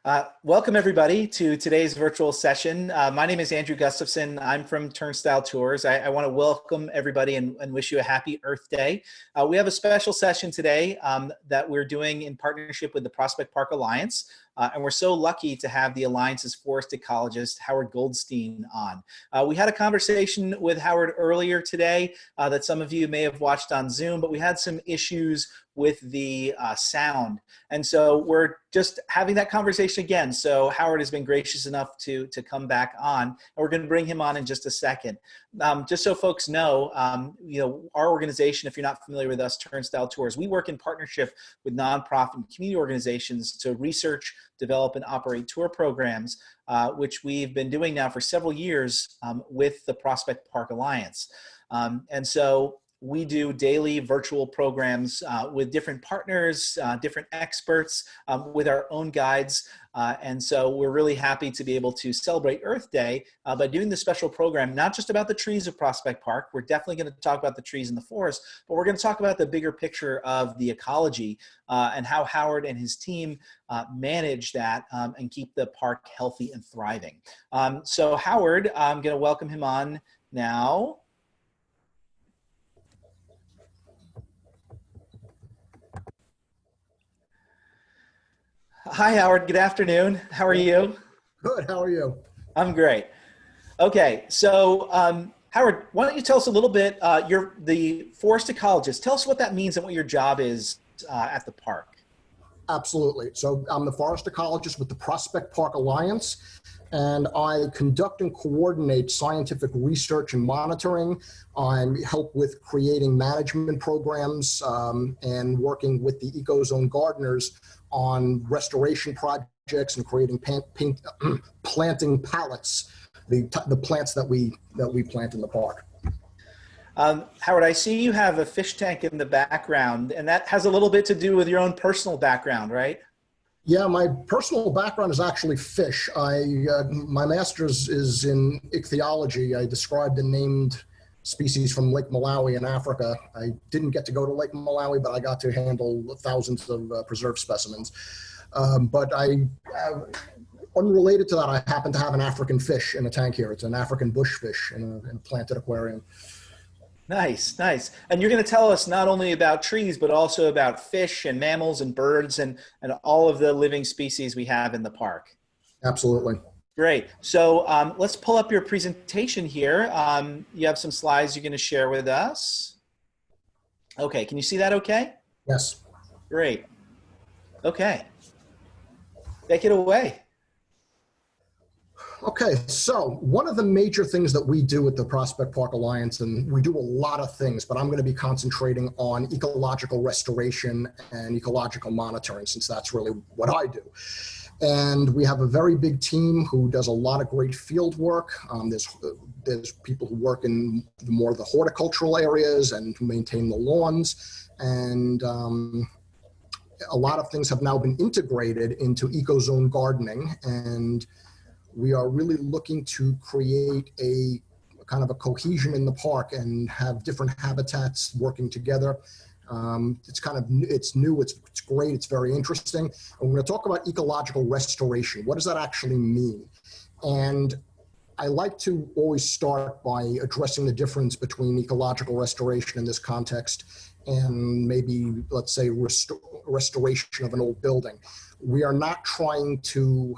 Welcome everybody to today's virtual session. My name is Andrew Gustafson. I'm from Turnstile Tours. I want to welcome everybody and wish you a happy Earth Day. We have a special session today that we're doing in partnership with the Prospect Park Alliance. And we're so lucky to have the Alliance's forest ecologist, Howard Goldstein, on. We had a conversation with Howard earlier today that some of you may have watched on Zoom, but we had some issues with the sound. And so we're just having that conversation again. So Howard has been gracious enough to come back on, and we're going to bring him on in just a second. Just so folks know, our organization, if you're not familiar with us, Turnstile Tours, we work in partnership with nonprofit and community organizations to research, develop, and operate tour programs, which we've been doing now for several years with the Prospect Park Alliance. And so we do daily virtual programs with different partners, different experts, with our own guides. And so we're really happy to be able to celebrate Earth Day by doing this special program, not just about the trees of Prospect Park. We're definitely going to talk about the trees in the forest, but we're going to talk about the bigger picture of the ecology and how Howard and his team manage that and keep the park healthy and thriving. So Howard, I'm going to welcome him on now. Hi, Howard. Good afternoon. How are you? Good. How are you? I'm great. Okay. So, Howard, why don't you tell us a little bit, you're the forest ecologist. Tell us what that means and what your job is at the park. Absolutely. So I'm the forest ecologist with the Prospect Park Alliance, and I conduct and coordinate scientific research and monitoring. I help with creating management programs and working with the ecozone gardeners on restoration projects and creating planting pallets, the plants that we plant in the park. Howard, I see you have a fish tank in the background, and that has a little bit to do with your own personal background, right? Yeah, my personal background is actually fish. My master's is in ichthyology. I described and named species from Lake Malawi in Africa. I didn't get to go to Lake Malawi, but I got to handle thousands of preserved specimens. But unrelated to that, I happen to have an African fish in a tank here. It's an African bushfish in a planted aquarium. Nice, nice. And you're going to tell us not only about trees, but also about fish and mammals and birds and all of the living species we have in the park. Absolutely. Great. So let's pull up your presentation here. You have some slides you're going to share with us. Okay. Can you see that okay? Yes. Great. Okay. Take it away. Okay, so one of the major things that we do at the Prospect Park Alliance, and we do a lot of things, but I'm going to be concentrating on ecological restoration and ecological monitoring, since that's really what I do. And we have a very big team who does a lot of great field work. There's people who work in more of the horticultural areas and who maintain the lawns. And a lot of things have now been integrated into ecozone gardening, and we are really looking to create a kind of a cohesion in the park and have different habitats working together. It's new, it's great, it's very interesting. And we're going to talk about ecological restoration. What does that actually mean? And I like to always start by addressing the difference between ecological restoration in this context and maybe, let's say, restoration of an old building. We are not trying to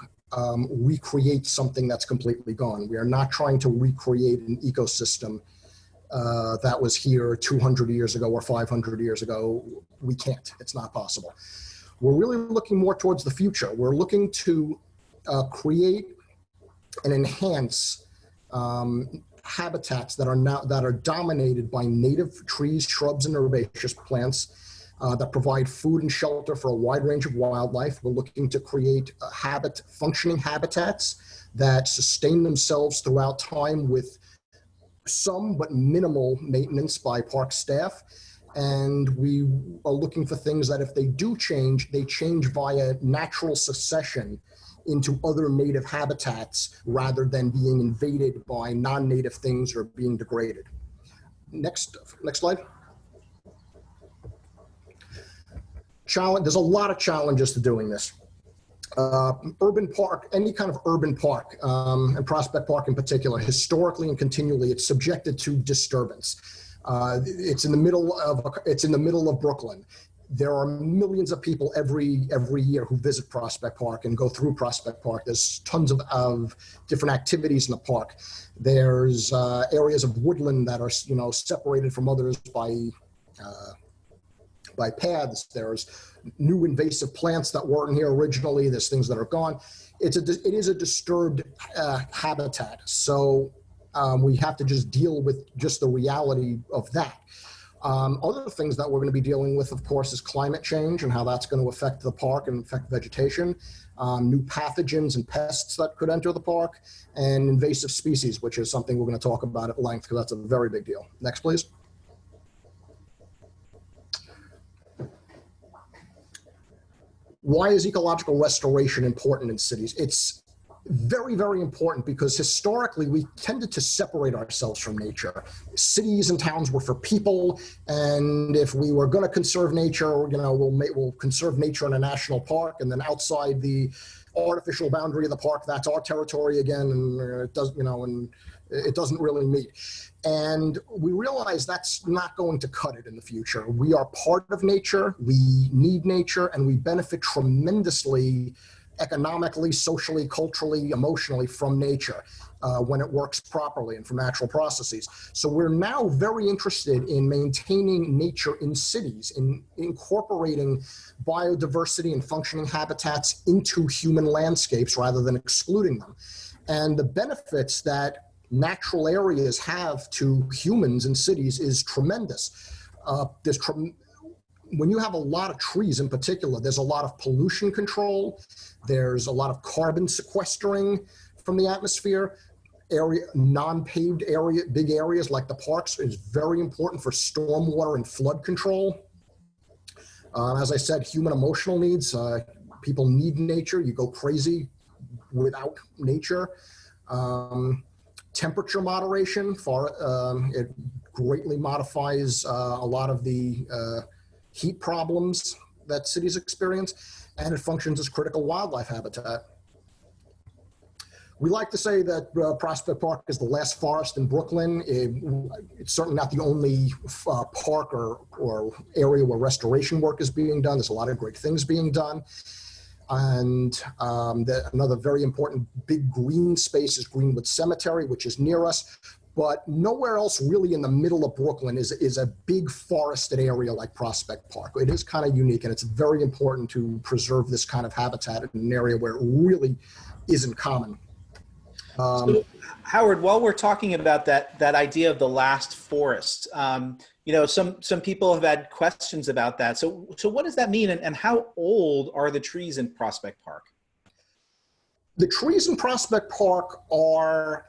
recreate something that's completely gone. We are not trying to recreate an ecosystem that was here 200 years ago or 500 years ago. We can't. It's not possible. We're really looking more towards the future. We're looking to create and enhance habitats that are dominated by native trees, shrubs, and herbaceous plants that provide food and shelter for a wide range of wildlife. We're looking to create functioning habitats that sustain themselves throughout time with some but minimal maintenance by park staff. And we are looking for things that if they do change, they change via natural succession into other native habitats rather than being invaded by non-native things or being degraded. Next slide. There's a lot of challenges to doing this. Urban park, any kind of urban park, and Prospect Park in particular, historically and continually, it's subjected to disturbance. It's in the middle of Brooklyn. There are millions of people every year who visit Prospect Park and go through Prospect Park. There's tons of different activities in the park. There's areas of woodland that are separated from others by paths. There's new invasive plants that weren't here originally. There's things that are gone. It is a disturbed habitat. So we have to just deal with just the reality of that. Other things that we're going to be dealing with, of course, is climate change and how that's going to affect the park and affect vegetation, new pathogens and pests that could enter the park, and invasive species, which is something we're going to talk about at length because that's a very big deal. Next, please. Why is ecological restoration important in cities? It's very, very important because historically we tended to separate ourselves from nature. Cities and towns were for people, and if we were going to conserve nature, we'll conserve nature in a national park, and then outside the artificial boundary of the park, that's our territory again, and it doesn't really meet. And we realize that's not going to cut it in the future. We are part of nature, we need nature, and we benefit tremendously economically, socially, culturally, emotionally from nature when it works properly and from natural processes. So we're now very interested in maintaining nature in cities, in incorporating biodiversity and functioning habitats into human landscapes rather than excluding them. And the benefits that natural areas have to humans in cities is tremendous. When you have a lot of trees in particular, there's a lot of pollution control, there's a lot of carbon sequestering from the atmosphere. Non-paved big areas like the parks is very important for stormwater and flood control. As I said, human emotional needs, people need nature. You go crazy without nature. Temperature moderation, it greatly modifies a lot of the heat problems that cities experience, and it functions as critical wildlife habitat. We like to say that Prospect Park is the last forest in Brooklyn. It's certainly not the only park or area where restoration work is being done. There's a lot of great things being done. And another very important big green space is Greenwood Cemetery, which is near us. But nowhere else really in the middle of Brooklyn is a big forested area like Prospect Park. It is kind of unique, and it's very important to preserve this kind of habitat in an area where it really isn't common. So, Howard, while we're talking about that idea of the last forest, some people have had questions about that. So what does that mean, and how old are the trees in Prospect Park? The trees in Prospect Park are,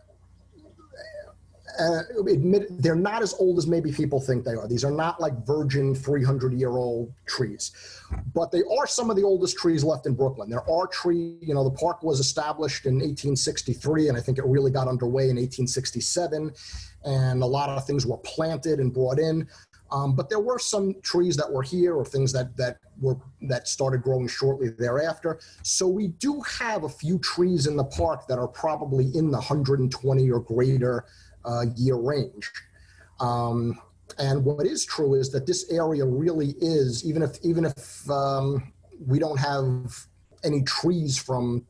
they're not as old as maybe people think they are. These are not like virgin 300-year-old trees, but they are some of the oldest trees left in Brooklyn. There are trees, the park was established in 1863, and I think it really got underway in 1867, and a lot of things were planted and brought in. But there were some trees that were here or things that started growing shortly thereafter. So we do have a few trees in the park that are probably in the 120 or greater year range. And what is true is that this area really is, even if we don't have any trees from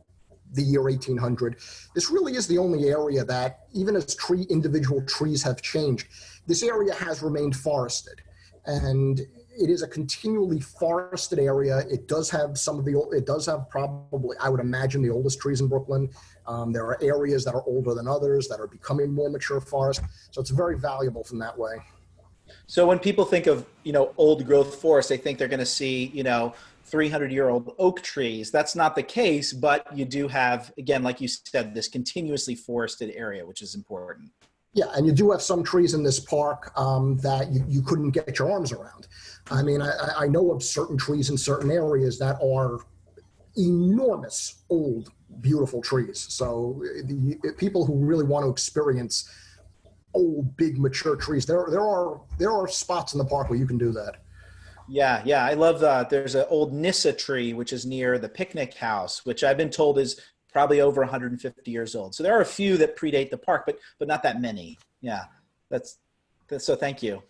the year 1800, this really is the only area that, even as individual trees have changed, this area has remained forested. And it is a continually forested area. It does have probably, I would imagine, the oldest trees in Brooklyn. There are areas that are older than others that are becoming more mature forest. So it's very valuable from that way. So when people think of, old growth forest, they think they're going to see, 300-year-old oak trees. That's not the case, but you do have, again, like you said, this continuously forested area, which is important. Yeah, and you do have some trees in this park that you couldn't get your arms around. I mean, I know of certain trees in certain areas that are enormous, old, beautiful trees. So the people who really want to experience old, big, mature trees, there are spots in the park where you can do that. Yeah, yeah, I love there's an old Nissa tree which is near the picnic house, which I've been told is probably over 150 years old. So there are a few that predate the park, but not that many. Yeah, that's, that's so. Thank you.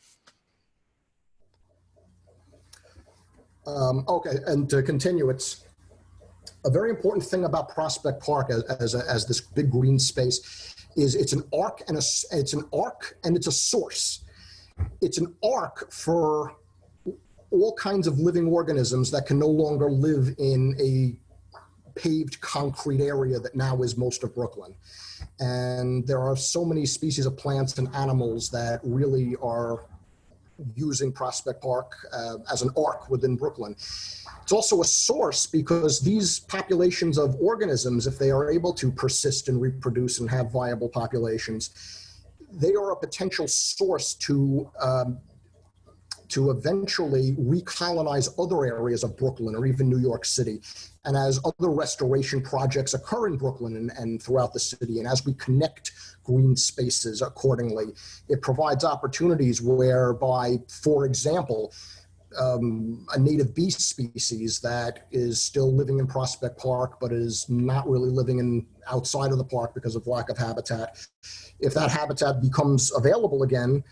Okay, and to continue, it's a very important thing about Prospect Park as this big green space is it's an arc and it's an arc and it's a source. It's an arc for all kinds of living organisms that can no longer live in a paved concrete area that now is most of Brooklyn. And there are so many species of plants and animals that really are using Prospect Park as an arc within Brooklyn. It's also a source because these populations of organisms, if they are able to persist and reproduce and have viable populations, they are a potential source to eventually recolonize other areas of Brooklyn or even New York City. And as other restoration projects occur in Brooklyn and throughout the city, and as we connect green spaces accordingly, it provides opportunities whereby, for example, a native bee species that is still living in Prospect Park, but is not really living outside of the park because of lack of habitat. If that habitat becomes available again,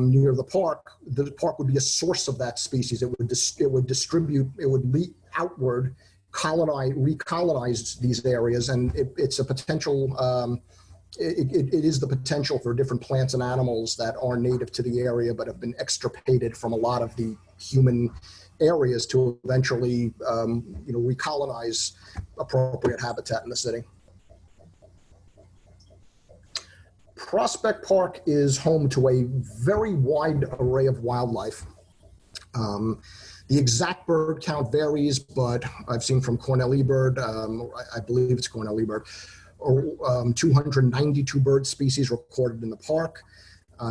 near the park would be a source of that species. It would distribute, it would leak outward, recolonize these areas, and it's a potential, it is the potential for different plants and animals that are native to the area but have been extirpated from a lot of the human areas to eventually recolonize appropriate habitat in the city. Prospect Park is home to a very wide array of wildlife. The exact bird count varies, but I've seen from Cornell eBird, I believe it's Cornell eBird, 292 bird species recorded in the park.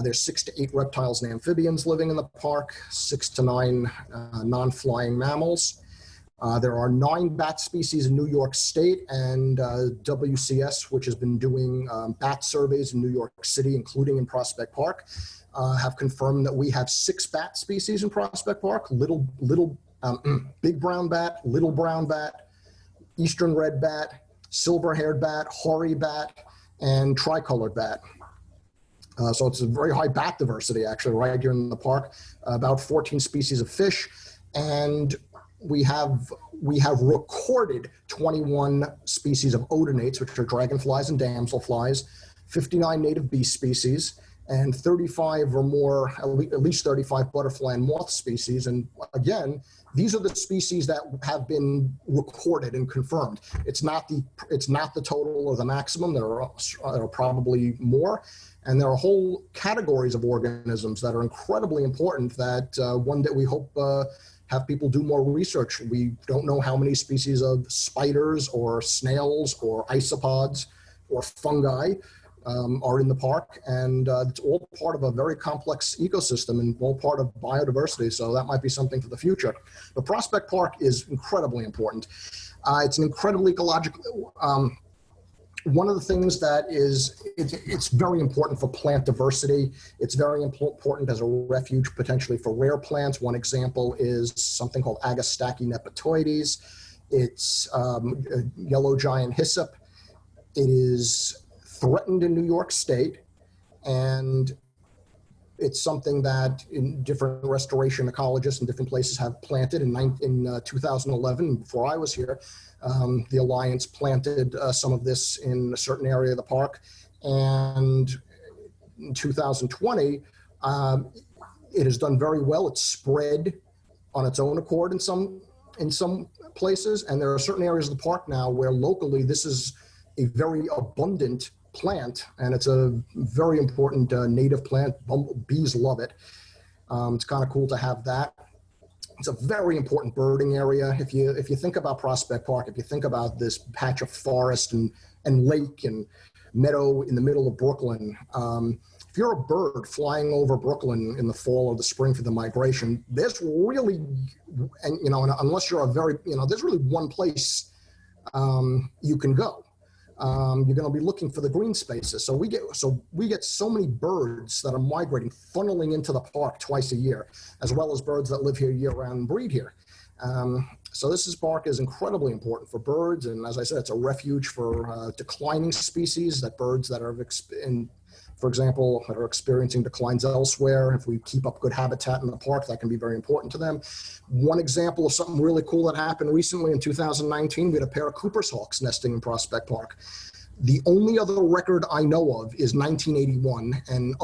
There's 6 to 8 reptiles and amphibians living in the park, 6 to 9 non-flying mammals. There are 9 bat species in New York State, and WCS, which has been doing bat surveys in New York City, including in Prospect Park, have confirmed that we have 6 bat species in Prospect Park: big brown bat, little brown bat, eastern red bat, silver-haired bat, hoary bat, and tricolored bat. So it's a very high bat diversity, actually, right here in the park. About 14 species of fish, and we have recorded 21 species of odonates, which are dragonflies and damselflies, 59 native bee species, and 35 or more, at least 35 butterfly and moth species. And again, these are the species that have been recorded and confirmed. It's not the total or the maximum. There are probably more. And there are whole categories of organisms that are incredibly important that one that we hope have people do more research. We don't know how many species of spiders or snails or isopods or fungi are in the park, and it's all part of a very complex ecosystem and all part of biodiversity, so that might be something for the future. The Prospect Park is incredibly important. It's an incredibly ecological, one of the things that it's very important for plant diversity. It's very important as a refuge potentially for rare plants. One example is something called Agastache nepetoides. It's yellow giant hyssop. It is threatened in New York State, and it's something that in different restoration ecologists in different places have planted. In 2011, before I was here, the Alliance planted some of this in a certain area of the park, and in 2020, it has done very well. It's spread on its own accord in some places, and there are certain areas of the park now where locally this is a very abundant plant, and it's a very important native plant. Bees love it. It's kind of cool to have that. It's a very important birding area. If you think about Prospect Park, if you think about this patch of forest and lake and meadow in the middle of Brooklyn, if you're a bird flying over Brooklyn in the fall or the spring for the migration, there's really, and unless you're there's really one place you can go. you're going to be looking for the green spaces. So we get so many birds that are migrating, funneling into the park twice a year, as well as birds that live here year round and breed here. So this park is incredibly important for birds, and as I said, it's a refuge for declining species, that birds that are for example, that are experiencing declines elsewhere. If we keep up good habitat in the park, that can be very important to them. One example of something really cool that happened recently in 2019, we had a pair of Cooper's hawks nesting in Prospect Park. The only other record I know of is 1981, and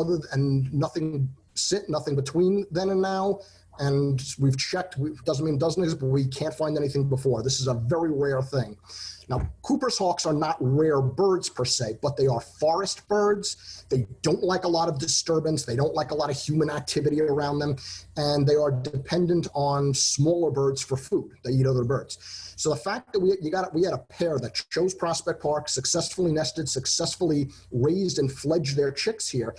nothing between then and now. And we've checked, doesn't mean it doesn't exist, but we can't find anything before. This is a very rare thing. Now, Cooper's hawks are not rare birds per se, but they are forest birds. They don't like a lot of disturbance. They don't like a lot of human activity around them. And they are dependent on smaller birds for food. They eat other birds. So the fact that we had a pair that chose Prospect Park, successfully nested, successfully raised and fledged their chicks here,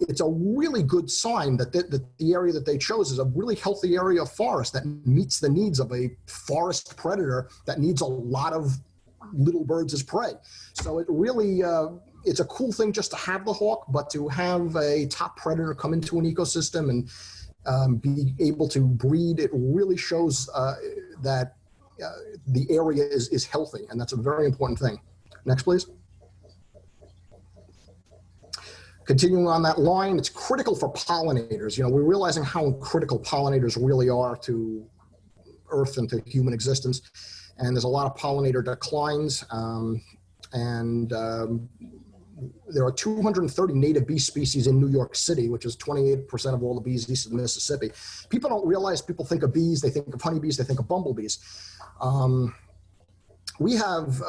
it's a really good sign that the area that they chose is a really healthy area of forest that meets the needs of a forest predator that needs a lot of little birds as prey. So it really, it's a cool thing just to have the hawk, but to have a top predator come into an ecosystem and be able to breed, it really shows that the area is healthy, and that's a very important thing. Next, please. Continuing on that line, it's critical for pollinators. You know, we're realizing how critical pollinators really are to Earth and to human existence. And there's a lot of pollinator declines. There are 230 native bee species in New York City, which is 28% of all the bees east of the Mississippi. People don't realize, people think of bees, they think of honeybees, they think of bumblebees. We have,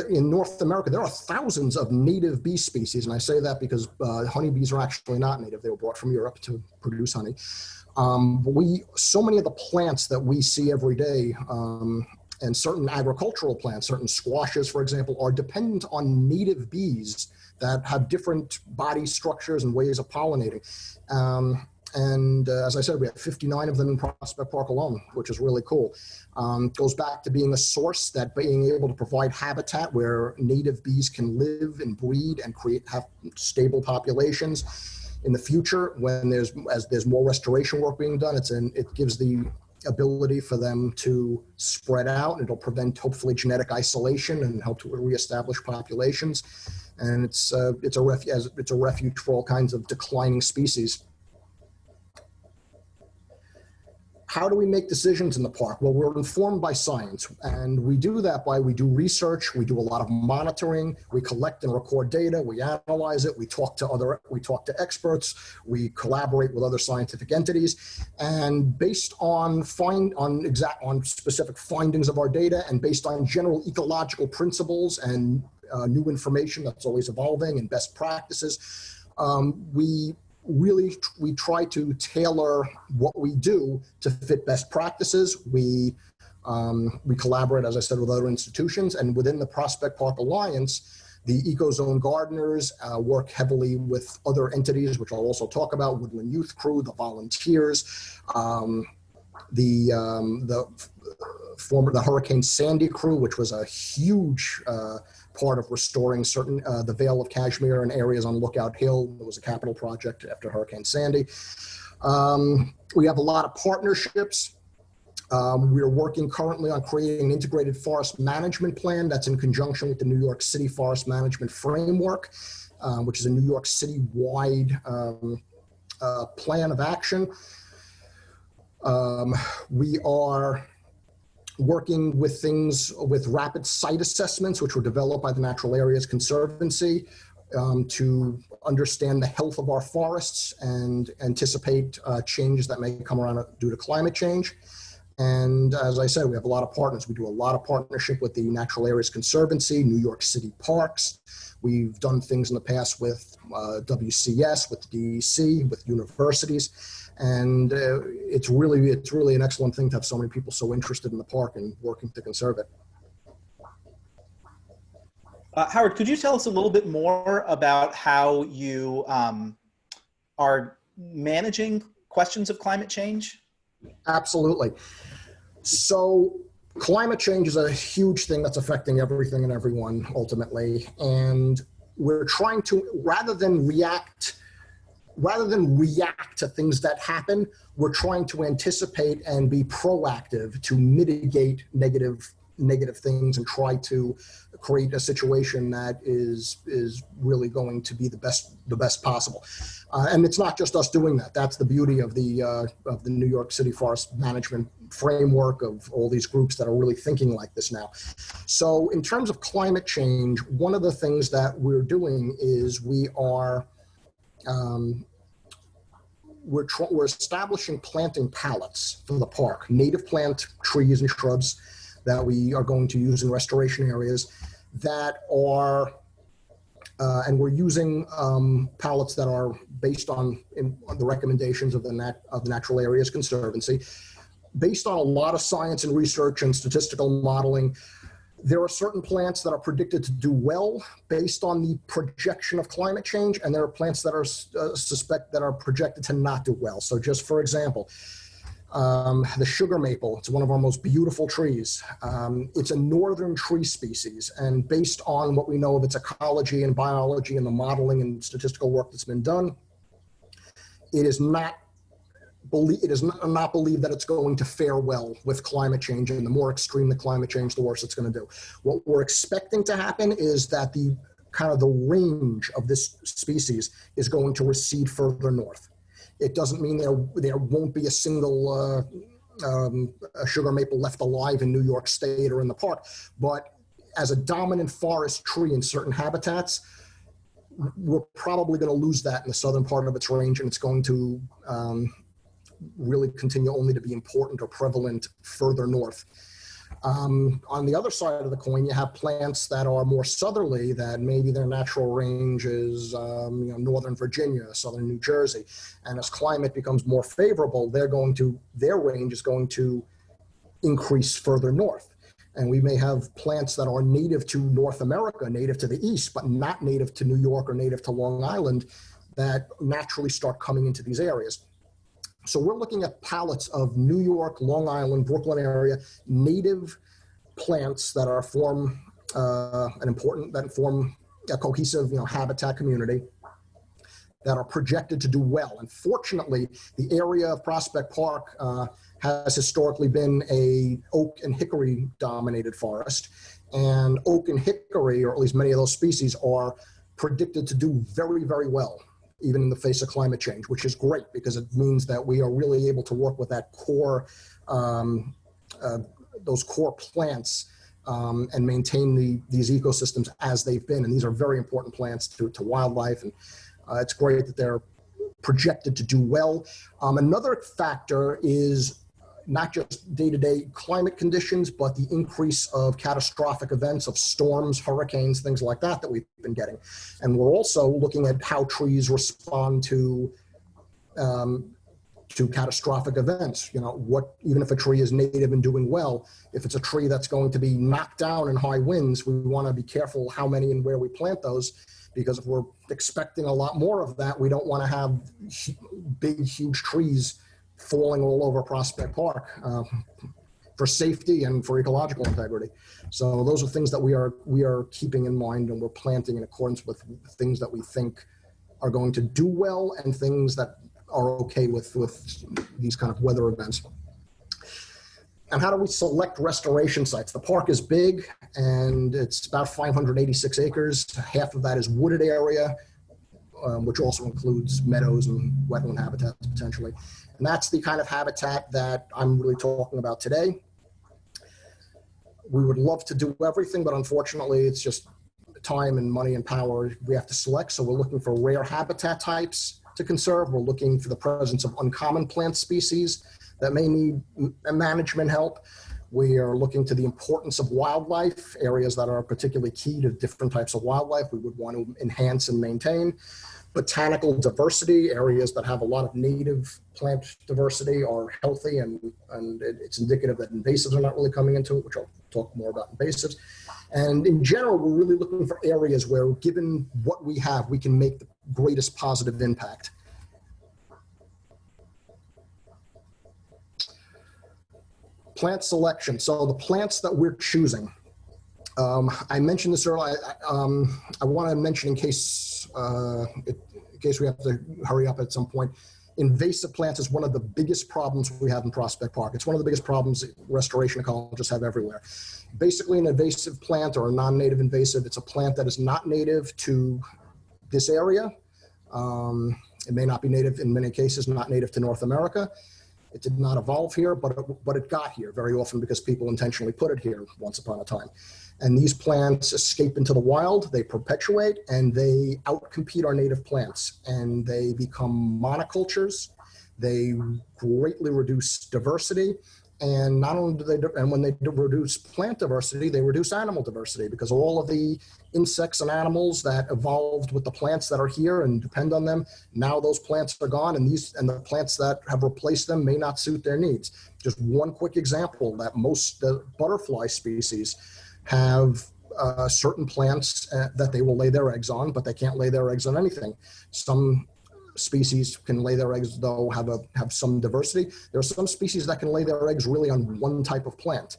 in North America, there are thousands of native bee species, and I say that because honeybees are actually not native. They were brought from Europe to produce honey. So many of the plants that we see every day, and certain agricultural plants, certain squashes, for example, are dependent on native bees that have different body structures and ways of pollinating. As I said, we have 59 of them in Prospect Park alone, which is really cool. Goes back to being a source, that being able to provide habitat where native bees can live and breed and have stable populations. In the future, when there's more restoration work being done, it gives the ability for them to spread out. It'll prevent, hopefully, genetic isolation and help to reestablish populations. And it's a refuge for all kinds of declining species. How do we make decisions in the park? Well, we're informed by science, and we do that we do research, we do a lot of monitoring, we collect and record data, we analyze it, we talk to experts, we collaborate with other scientific entities, and based on specific findings of our data, and based on general ecological principles and new information that's always evolving and best practices, we try to tailor what we do to fit best practices. We collaborate, as I said, with other institutions, and within the Prospect Park Alliance, the Ecozone gardeners work heavily with other entities, which I'll also talk about: Woodland Youth Crew, the volunteers, the Hurricane Sandy crew, which was a huge part of restoring the Vale of Kashmir and areas on Lookout Hill. It was a capital project after Hurricane Sandy. We have a lot of partnerships. We're working currently on creating an integrated forest management plan that's in conjunction with the New York City Forest Management Framework, which is a New York City-wide plan of action. We are working with rapid site assessments, which were developed by the Natural Areas Conservancy, to understand the health of our forests and anticipate changes that may come around due to climate change. And as I said, we have a lot of partners. We do a lot of partnership with the Natural Areas Conservancy, New York City Parks. We've done things in the past with WCS, with the DEC, with universities. And it's really an excellent thing to have so many people so interested in the park and working to conserve it. Howard, could you tell us a little bit more about how you are managing questions of climate change? Absolutely. So Climate change is a huge thing that's affecting everything and everyone ultimately. And we're trying to, rather than react to things that happen, we're trying to anticipate and be proactive to mitigate negative things and try to create a situation that is really going to be the best possible. And it's not just us doing that. That's the beauty of the New York City Forest Management framework, of all these groups that are really thinking like this now. So in terms of climate change, one of the things that we're doing is we're establishing planting pallets for the park, native plant trees and shrubs that we are going to use in restoration areas that are, and we're using pallets that are based on the recommendations of the Natural Areas Conservancy. Based on a lot of science and research and statistical modeling, there are certain plants that are predicted to do well based on the projection of climate change, and there are plants that are projected to not do well. So just for example, the sugar maple, it's one of our most beautiful trees. It's a northern tree species, and based on what we know of its ecology and biology and the modeling and statistical work that's been done, it is not believed that it's going to fare well with climate change, and the more extreme the climate change, the worse it's going to do. What we're expecting to happen is that the range of this species is going to recede further north. It doesn't mean there won't be a single a sugar maple left alive in New York State or in the park, but as a dominant forest tree in certain habitats, we're probably going to lose that in the southern part of its range, and it's going to really continue only to be important or prevalent further north. On the other side of the coin, you have plants that are more southerly, that maybe their natural range is northern Virginia, southern New Jersey, and as climate becomes more favorable, their range is going to increase further north. And we may have plants that are native to North America, native to the east, but not native to New York or native to Long Island, that naturally start coming into these areas. So we're looking at pallets of New York, Long Island, Brooklyn area native plants that form a cohesive, habitat community that are projected to do well. And fortunately, the area of Prospect Park has historically been a oak and hickory dominated forest, and oak and hickory, or at least many of those species, are predicted to do very, very well, even in the face of climate change, which is great because it means that we are really able to work with that core, those core plants and maintain these ecosystems as they've been. And these are very important plants to wildlife, and it's great that they're projected to do well. Another factor is not just day-to-day climate conditions, but the increase of catastrophic events, of storms, hurricanes, things like that we've been getting. And we're also looking at how trees respond to catastrophic events. Even if a tree is native and doing well, if it's a tree that's going to be knocked down in high winds, we want to be careful how many and where we plant those, because if we're expecting a lot more of that, we don't want to have big, huge trees falling all over Prospect Park for safety and for ecological integrity. So those are things that we are keeping in mind, and we're planting in accordance with things that we think are going to do well and things that are okay with these kind of weather events. And how do we select restoration sites? The park is big, and it's about 586 acres. Half of that is wooded area, which also includes meadows and wetland habitats potentially. And that's the kind of habitat that I'm really talking about today. We would love to do everything, but unfortunately, it's just time and money and power we have to select. So we're looking for rare habitat types to conserve. We're looking for the presence of uncommon plant species that may need management help. We are looking to the importance of wildlife, areas that are particularly key to different types of wildlife we would want to enhance and maintain. Botanical diversity, areas that have a lot of native plant diversity are healthy, and it's indicative that invasives are not really coming into it, which I'll talk more about invasives. And in general, we're really looking for areas where, given what we have, we can make the greatest positive impact. Plant selection. So the plants that we're choosing. I mentioned this earlier. I want to mention in case we have to hurry up at some point. Invasive plants is one of the biggest problems we have in Prospect Park. It's one of the biggest problems restoration ecologists have everywhere. Basically, an invasive plant or a non-native invasive, it's a plant that is not native to this area. It may not be native, in many cases, not native to North America. It did not evolve here, but it got here very often because people intentionally put it here once upon a time. And these plants escape into the wild, they perpetuate, and they outcompete our native plants. And they become monocultures. They greatly reduce diversity. And not only do they, and when they reduce plant diversity, they reduce animal diversity, because all of the insects and animals that evolved with the plants that are here and depend on them, now those plants are gone, and the plants that have replaced them may not suit their needs. Just one quick example, that most butterfly species have certain plants that they will lay their eggs on, but they can't lay their eggs on anything. Some species can lay their eggs, though, have some diversity. There are some species that can lay their eggs really on one type of plant.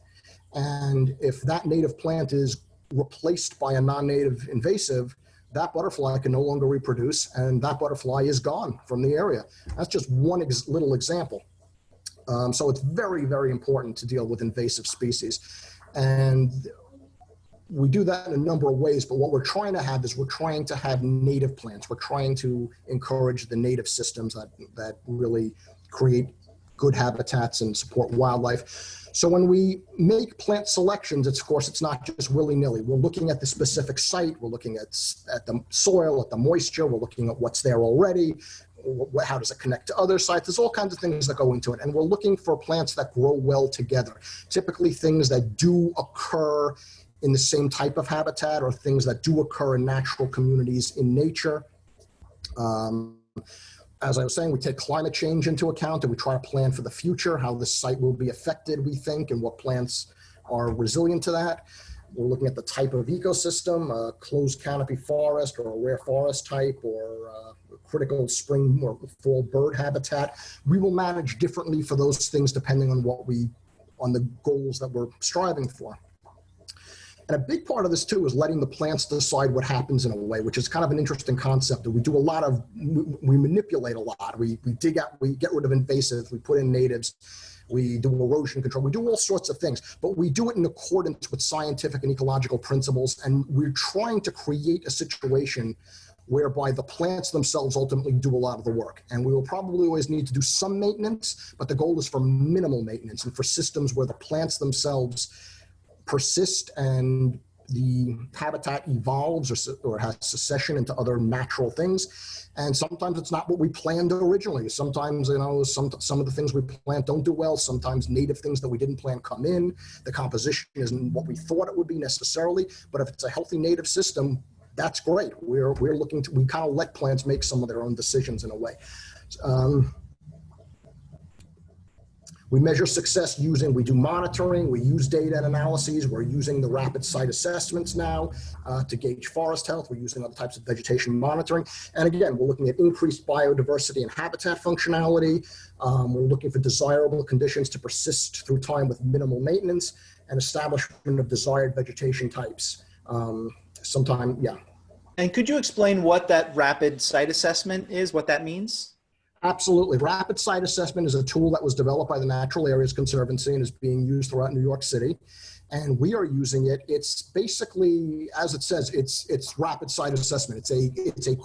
And if that native plant is replaced by a non-native invasive, that butterfly can no longer reproduce, and that butterfly is gone from the area. That's just one little example. So it's very, very important to deal with invasive species. And we do that in a number of ways, but what we're trying to have is we're trying to have native plants. We're trying to encourage the native systems that really create good habitats and support wildlife. So when we make plant selections, of course, it's not just willy-nilly. We're looking at the specific site. We're looking at the soil, at the moisture. We're looking at what's there already. How does it connect to other sites? There's all kinds of things that go into it. And we're looking for plants that grow well together, typically things that do occur in the same type of habitat, or things that do occur in natural communities in nature. As I was saying, we take climate change into account, and we try to plan for the future, how this site will be affected, we think, and what plants are resilient to that. We're looking at the type of ecosystem, a closed canopy forest or a rare forest type, or critical spring or fall bird habitat. We will manage differently for those things depending on on the goals that we're striving for. And a big part of this too is letting the plants decide what happens in a way, which is kind of an interesting concept. We do a lot of, we manipulate a lot. We dig out, we get rid of invasives, we put in natives, we do erosion control, we do all sorts of things, but we do it in accordance with scientific and ecological principles. And we're trying to create a situation whereby the plants themselves ultimately do a lot of the work. And we will probably always need to do some maintenance, but the goal is for minimal maintenance and for systems where the plants themselves persist and the habitat evolves or has succession into other natural things. And sometimes it's not what we planned originally. Sometimes, some of the things we plant don't do well. Sometimes native things that we didn't plan come in. The composition isn't what we thought it would be necessarily, but if it's a healthy native system, that's great. We kind of let plants make some of their own decisions in a way. We measure success we do monitoring, we use data and analyses, we're using the rapid site assessments now to gauge forest health, we're using other types of vegetation monitoring. And again, we're looking at increased biodiversity and habitat functionality. We're looking for desirable conditions to persist through time with minimal maintenance and establishment of desired vegetation types. And could you explain what that rapid site assessment is, what that means? Absolutely. Rapid site assessment is a tool that was developed by the Natural Areas Conservancy and is being used throughout New York City. And we are using it. It's basically, as it says, it's rapid site assessment. It's a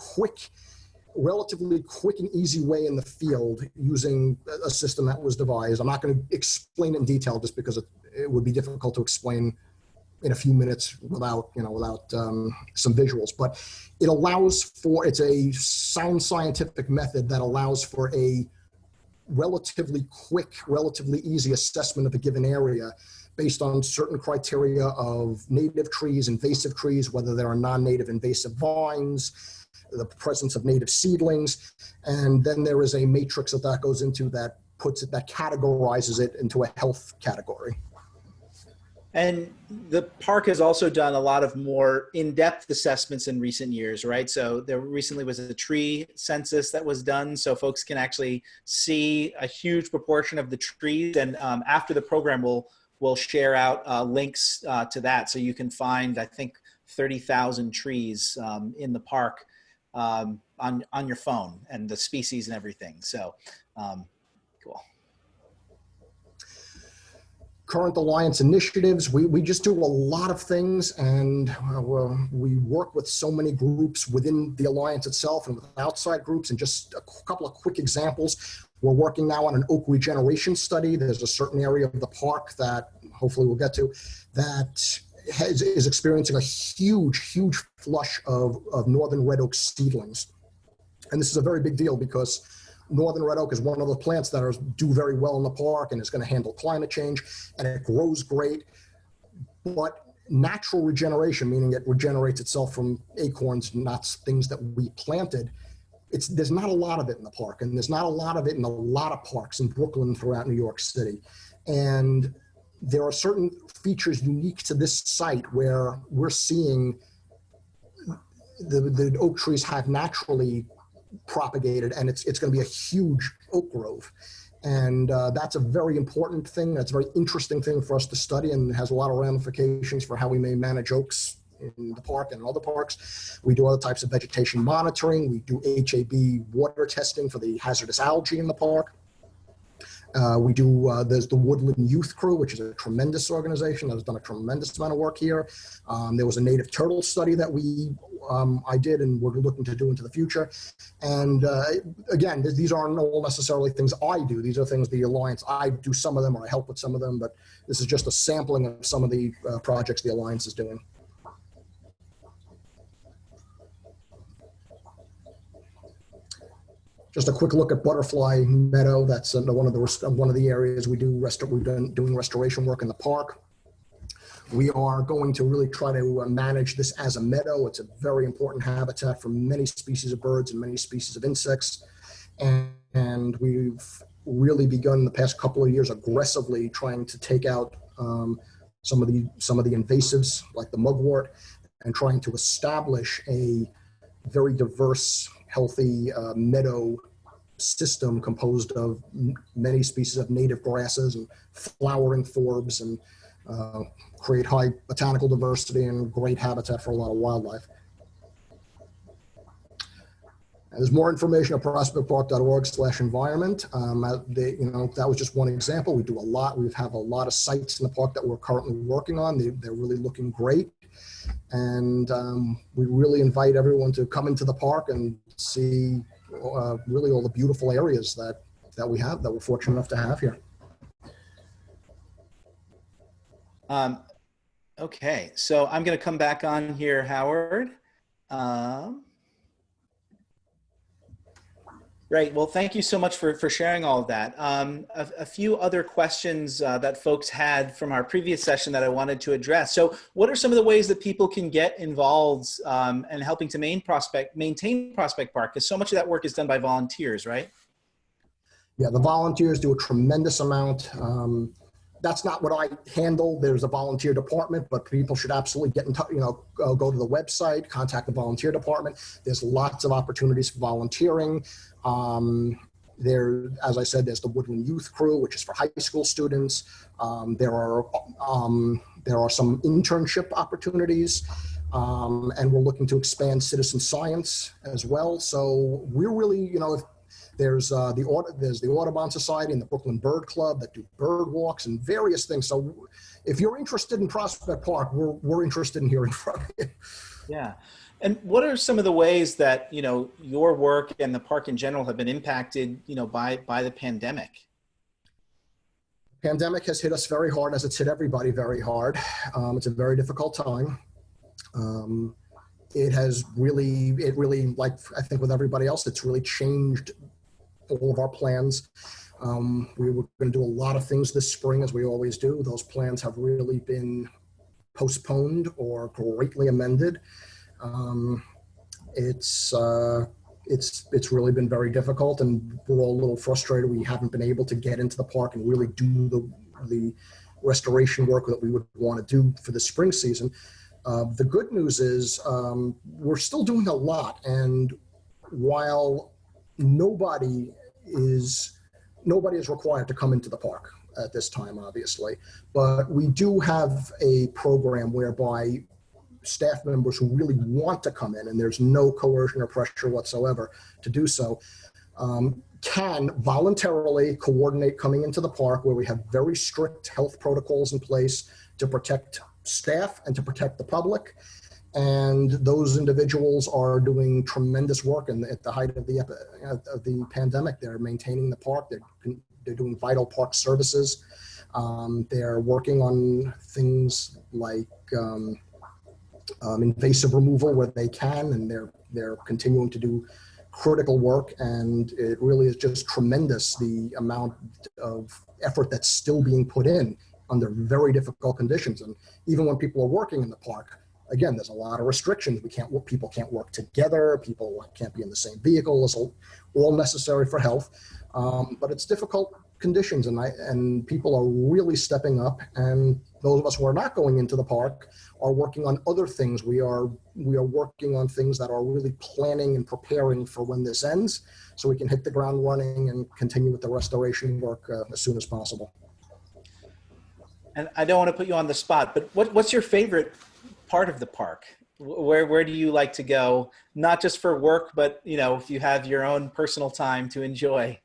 relatively quick and easy way in the field using a system that was devised. I'm not going to explain it in detail just because it would be difficult to explain in a few minutes without some visuals, but it's a sound scientific method that allows for a relatively quick, relatively easy assessment of a given area based on certain criteria of native trees, invasive trees, whether there are non-native invasive vines, the presence of native seedlings, and then there is a matrix that goes into that categorizes it into a health category. And the park has also done a lot of more in-depth assessments in recent years, right? So there recently was a tree census that was done, so folks can actually see a huge proportion of the trees. And after the program, we'll share out links to that, so you can find, I think, 30,000 trees in the park on your phone, and the species and everything. So cool. Current Alliance initiatives, we just do a lot of things, and we work with so many groups within the Alliance itself and with outside groups. And just a couple of quick examples. We're working now on an oak regeneration study. There's a certain area of the park that hopefully we'll get to that is experiencing a huge flush of northern red oak seedlings. And this is a very big deal because northern red oak is one of the plants that do very well in the park and is going to handle climate change, and it grows great. But natural regeneration, meaning it regenerates itself from acorns, not things that we planted, there's not a lot of it in the park, and there's not a lot of it in a lot of parks in Brooklyn, throughout New York City. And there are certain features unique to this site where we're seeing the oak trees have naturally propagated, and it's going to be a huge oak grove. And that's a very important thing. That's a very interesting thing for us to study, and has a lot of ramifications for how we may manage oaks in the park and in other parks. We do other types of vegetation monitoring. We do HAB water testing for the hazardous algae in the park. There's the Woodland Youth Crew, which is a tremendous organization that has done a tremendous amount of work here. There was a native turtle study that I did, and we're looking to do into the future. And again, these aren't all necessarily things I do. These are things the Alliance, I do some of them, or I help with some of them, but this is just a sampling of some of the projects the Alliance is doing. Just a quick look at Butterfly Meadow. That's one of the areas we've been doing restoration work in the park. We are going to really try to manage this as a meadow. It's a very important habitat for many species of birds and many species of insects. And we've really begun the past couple of years aggressively trying to take out some of the invasives like the mugwort, and trying to establish a very diverse, healthy meadow system composed of many species of native grasses and flowering forbs, and create high botanical diversity and great habitat for a lot of wildlife. And there's more information at prospectpark.org/environment. That was just one example. We do a lot. We have a lot of sites in the park that we're currently working on. They're really looking great. And we really invite everyone to come into the park and see really all the beautiful areas that we're fortunate enough to have here. Okay, so I'm going to come back on here, Howard. Right. Well, thank you so much for sharing all of that. A few other questions that folks had from our previous session that I wanted to address. So what are some of the ways that people can get involved in helping to maintain Prospect Park? Because so much of that work is done by volunteers, right? Yeah, the volunteers do a tremendous amount. That's not what I handle. There's a volunteer department, but people should absolutely get in touch, go to the website, contact the volunteer department. There's lots of opportunities for volunteering. As I said, there's the Woodland Youth Crew, which is for high school students. There are some internship opportunities, and we're looking to expand citizen science as well. So we're really, there's the Audubon Society and the Brooklyn Bird Club that do bird walks and various things. So if you're interested in Prospect Park, we're interested in hearing from you. Yeah. And what are some of the ways that, your work and the park in general have been impacted, by the pandemic? Pandemic has hit us very hard, as it's hit everybody very hard. It's a very difficult time. It really, like I think with everybody else, it's really changed all of our plans. We were going to do a lot of things this spring, as we always do. Those plans have really been postponed or greatly amended. It's really been very difficult, and we're all a little frustrated. We haven't been able to get into the park and really do restoration work that we would want to do for the spring season. The good news is we're still doing a lot, and while nobody is required to come into the park at this time, obviously, but we do have a program whereby staff members who really want to come in, and there's no coercion or pressure whatsoever to do so, can voluntarily coordinate coming into the park, where we have very strict health protocols in place to protect staff and to protect the public. And those individuals are doing tremendous work. And at the height of the pandemic, they're maintaining the park. They're doing vital park services. They're working on things like invasive removal where they can, and they're continuing to do critical work. And it really is just tremendous, the amount of effort that's still being put in under very difficult conditions. And even when people are working in the park, again, there's a lot of restrictions. People can't work together. People can't be in the same vehicle. It's all necessary for health. But it's difficult conditions, and people are really stepping up. And those of us who are not going into the park are working on other things. We are working on things that are really planning and preparing for when this ends, so we can hit the ground running and continue with the restoration work as soon as possible. And I don't want to put you on the spot, but what's your favorite part of the park? Where do you like to go? Not just for work, but if you have your own personal time to enjoy.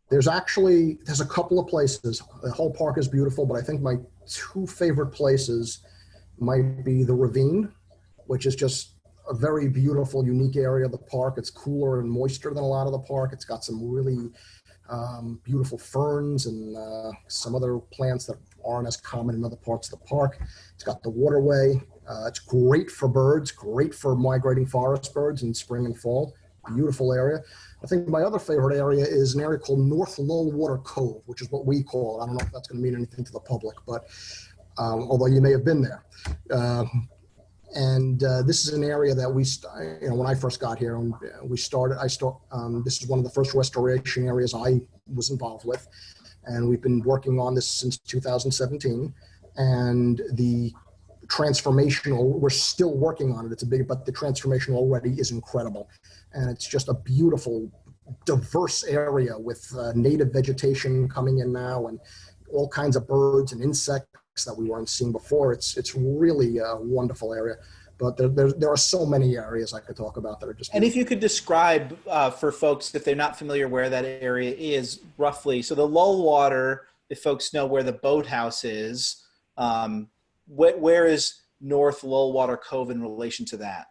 There's a couple of places. The whole park is beautiful, but I think my two favorite places might be the Ravine, which is just a very beautiful, unique area of the park. It's cooler and moister than a lot of the park. It's got some really beautiful ferns and some other plants that aren't as common in other parts of the park. It's got the waterway. It's great for birds, great for migrating forest birds in spring and fall. Beautiful area. I think my other favorite area is an area called North Lowwater Cove, which is what we call it. I don't know if that's going to mean anything to the public, but although you may have been there. This is an area that when I first got here, and this is one of the first restoration areas I was involved with, and we've been working on this since 2017. And the we're still working on it. But the transformation already is incredible, and it's just a beautiful, diverse area with native vegetation coming in now, and all kinds of birds and insects that we weren't seeing before. It's really a wonderful area. But there are so many areas I could talk about that are just. And if you could describe for folks, if they're not familiar, where that area is roughly. So the Lowwater, if folks know where the boathouse is, where is North Lowwater Cove in relation to that?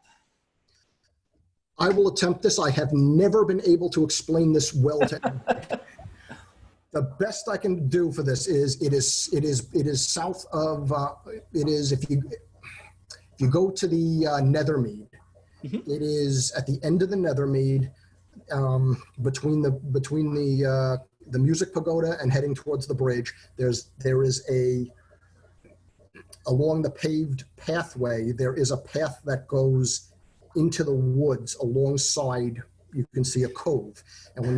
I will attempt this. I have never been able to explain this well to anyone. The best I can do for this is it is south of if you go to the Nethermead, mm-hmm. It is at the end of the Nethermead, between the Music Pagoda and heading towards the bridge. There is along the paved pathway, there is a path that goes into the woods alongside. You can see a cove, and when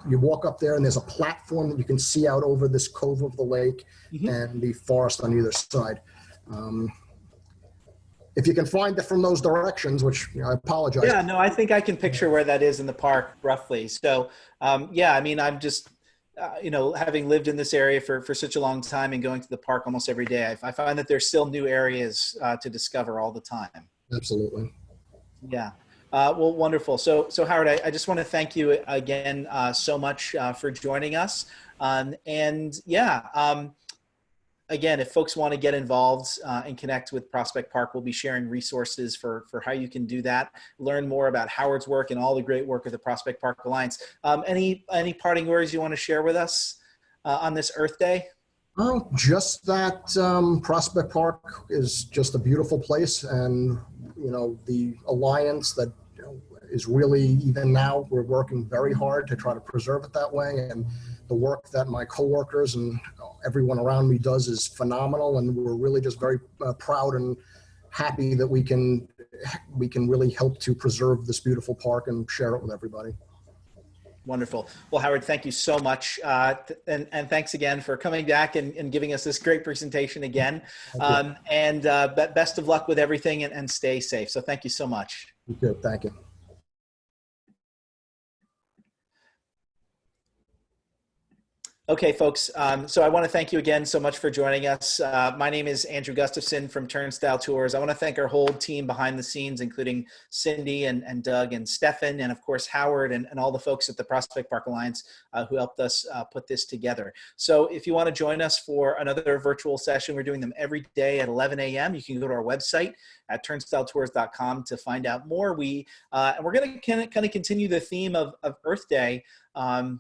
you walk up there, and there's a platform that you can see out over this cove of the lake, mm-hmm. and the forest on either side. If you can find it from those directions, which I apologize. Yeah, no, I think I can picture where that is in the park roughly. So, I'm just, having lived in this area for such a long time and going to the park almost every day, I find that there's still new areas to discover all the time. Absolutely. Yeah. Well, wonderful. So Howard, I just want to thank you again so much for joining us. Again, if folks want to get involved and connect with Prospect Park, we'll be sharing resources for how you can do that. Learn more about Howard's work and all the great work of the Prospect Park Alliance. Any parting words you want to share with us on this Earth Day? Oh, just that Prospect Park is just a beautiful place, and the Alliance that is really, even now, we're working very hard to try to preserve it that way. And the work that my coworkers and everyone around me does is phenomenal, and we're really just very proud and happy that we can really help to preserve this beautiful park and share it with everybody. Wonderful. Well, Howard, thank you so much. And thanks again for coming back and giving us this great presentation again. Thank you. Best of luck with everything and stay safe. So thank you so much. Good. Thank you. Okay, folks. So I want to thank you again so much for joining us. My name is Andrew Gustafson from Turnstile Tours. I want to thank our whole team behind the scenes, including Cindy and Doug and Stefan, and of course, Howard and all the folks at the Prospect Park Alliance who helped us put this together. So if you want to join us for another virtual session, we're doing them every day at 11 a.m. You can go to our website at turnstiletours.com to find out more. And we're going to kind of continue the theme of Earth Day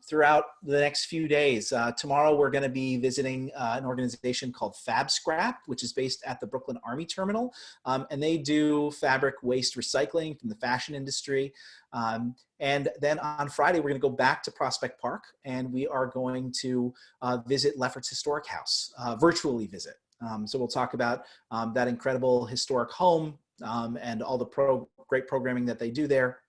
throughout the next few days. Tomorrow we're going to be visiting an organization called Fab Scrap, which is based at the Brooklyn Army Terminal. And they do fabric waste recycling from the fashion industry. And then on Friday, we're going to go back to Prospect Park and we are going to visit Lefferts Historic House, virtually visit. So we'll talk about that incredible historic home and all the great programming that they do there.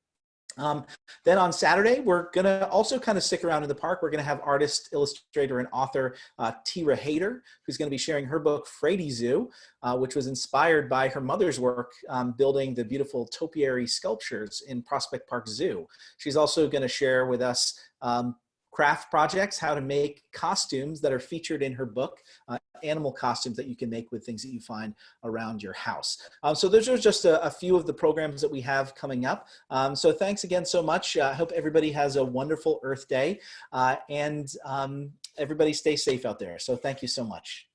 Then on Saturday, we're going to also kind of stick around in the park. We're going to have artist, illustrator, and author Tira Hayter, who's going to be sharing her book, Frady Zoo, which was inspired by her mother's work building the beautiful topiary sculptures in Prospect Park Zoo. She's also going to share with us craft projects, how to make costumes that are featured in her book, animal costumes that you can make with things that you find around your house. So those are just a few of the programs that we have coming up. So thanks again so much. I hope everybody has a wonderful Earth Day and everybody stay safe out there. So thank you so much.